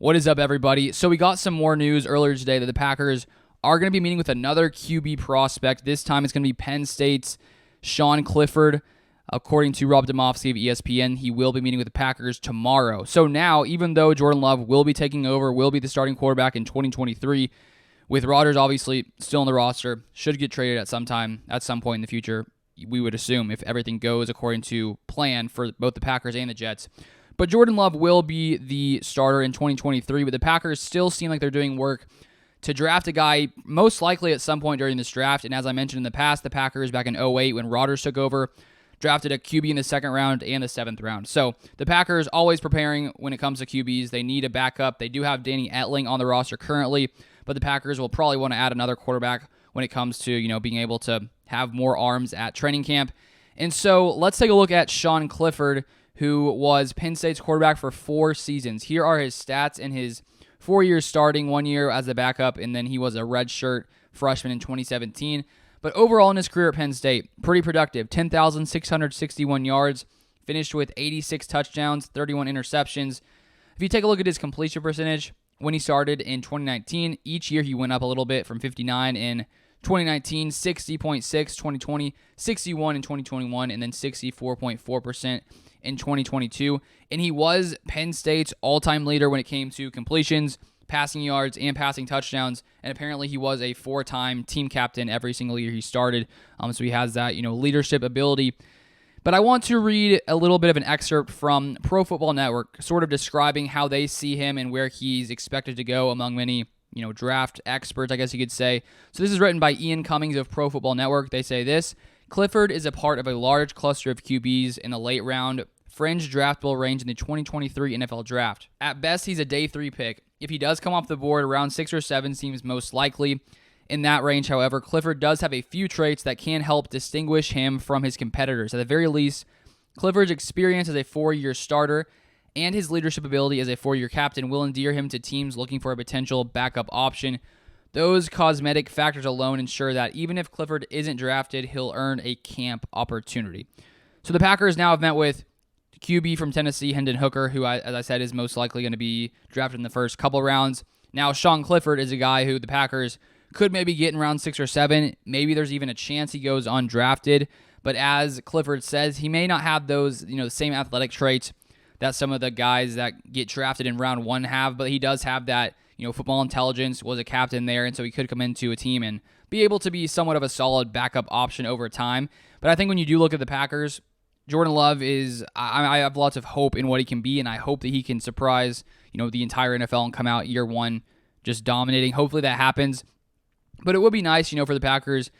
What is up, everybody? So we got some more news earlier today that the Packers are going to be meeting with another QB prospect. This time it's going to be Penn State's Sean Clifford. According to Rob Demovsky of ESPN, he will be meeting with the Packers tomorrow. So now, even though Jordan Love will be taking over, will be the starting quarterback in 2023, with Rodgers obviously still on the roster, should get traded at some point in the future, we would assume, if everything goes according to plan for both the Packers and the Jets. But Jordan Love will be the starter in 2023, but the Packers still seem like they're doing work to draft a guy most likely at some point during this draft. And as I mentioned in the past, the Packers back in 2008 when Rodgers took over, drafted a QB in the second round and the seventh round. So the Packers always preparing when it comes to QBs. They need a backup. They do have Danny Etling on the roster currently, but the Packers will probably want to add another quarterback when it comes to, being able to have more arms at training camp. And so let's take a look at Sean Clifford, who was Penn State's quarterback for 4 seasons. Here are his stats in his 4 years starting, 1 year as the backup, and then he was a redshirt freshman in 2017. But overall in his career at Penn State, pretty productive. 10,661 yards, finished with 86 touchdowns, 31 interceptions. If you take a look at his completion percentage, when he started in 2019, each year he went up a little bit from 59 in 2019, 60.6, 2020, 61 in 2021, and then 64.4% in 2022. And he was Penn State's all-time leader when it came to completions, passing yards, and passing touchdowns. And apparently he was a 4-time team captain every single year he started. So he has that, leadership ability. But I want to read a little bit of an excerpt from Pro Football Network, sort of describing how they see him and where he's expected to go among many draft experts, I guess you could say. So this is written by Ian Cummings of Pro Football Network. They say this: Clifford is a part of a large cluster of QBs in the late round, fringe draftable range in the 2023 NFL Draft. At best, he's a day 3 pick. If he does come off the board, around 6 or 7 seems most likely. In that range, however, Clifford does have a few traits that can help distinguish him from his competitors. At the very least, Clifford's experience as a 4-year starter and his leadership ability as a 4-year captain will endear him to teams looking for a potential backup option. Those cosmetic factors alone ensure that even if Clifford isn't drafted, he'll earn a camp opportunity. So the Packers now have met with QB from Tennessee, Hendon Hooker, who, as I said, is most likely going to be drafted in the first couple rounds. Now, Sean Clifford is a guy who the Packers could maybe get in round 6 or 7. Maybe there's even a chance he goes undrafted. But as Clifford says, he may not have those, the same athletic traits that some of the guys that get drafted in round 1 have, but he does have that, football intelligence, was a captain there, and so he could come into a team and be able to be somewhat of a solid backup option over time. But I think when you do look at the Packers, Jordan Love is, I have lots of hope in what he can be, and I hope that he can surprise, the entire NFL and come out year 1 just dominating. Hopefully that happens. But it would be nice, for the Packers,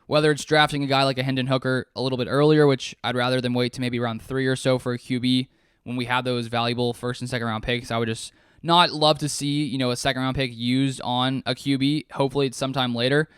whether it's drafting a guy like a Hendon Hooker a little bit earlier, which I'd rather than wait to maybe round 3 or so for a QB when we have those valuable first and second round picks. I would just not love to see, a second round pick used on a QB. Hopefully it's sometime later,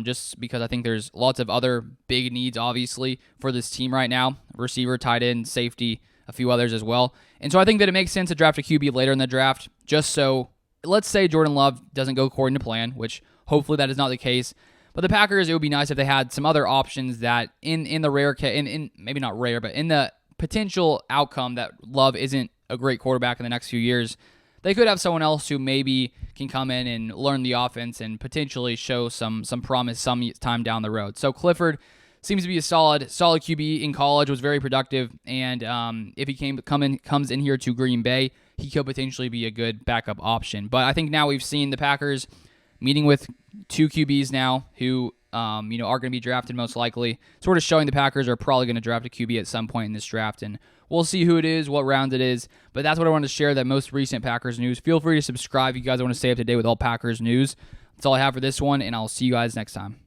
just because I think there's lots of other big needs, obviously, for this team right now. Receiver, tight end, safety, a few others as well. And so I think that it makes sense to draft a QB later in the draft, just so, let's say Jordan Love doesn't go according to plan, which hopefully that is not the case. But the Packers, it would be nice if they had some other options that in the rare case, in maybe not rare, but in the potential outcome that Love isn't a great quarterback in the next few years, they could have someone else who maybe can come in and learn the offense and potentially show some promise some time down the road. So Clifford seems to be a solid QB in college, was very productive, and if he comes in here to Green Bay, he could potentially be a good backup option. But I think now we've seen the Packers meeting with 2 QBs now who are going to be drafted most likely, sort of showing the Packers are probably going to draft a QB at some point in this draft, and we'll see who it is, what round it is. But that's what I wanted to share, that most recent Packers news. Feel free to subscribe if you guys want to stay up to date with all Packers news. That's all I have for this one, and I'll see you guys next time.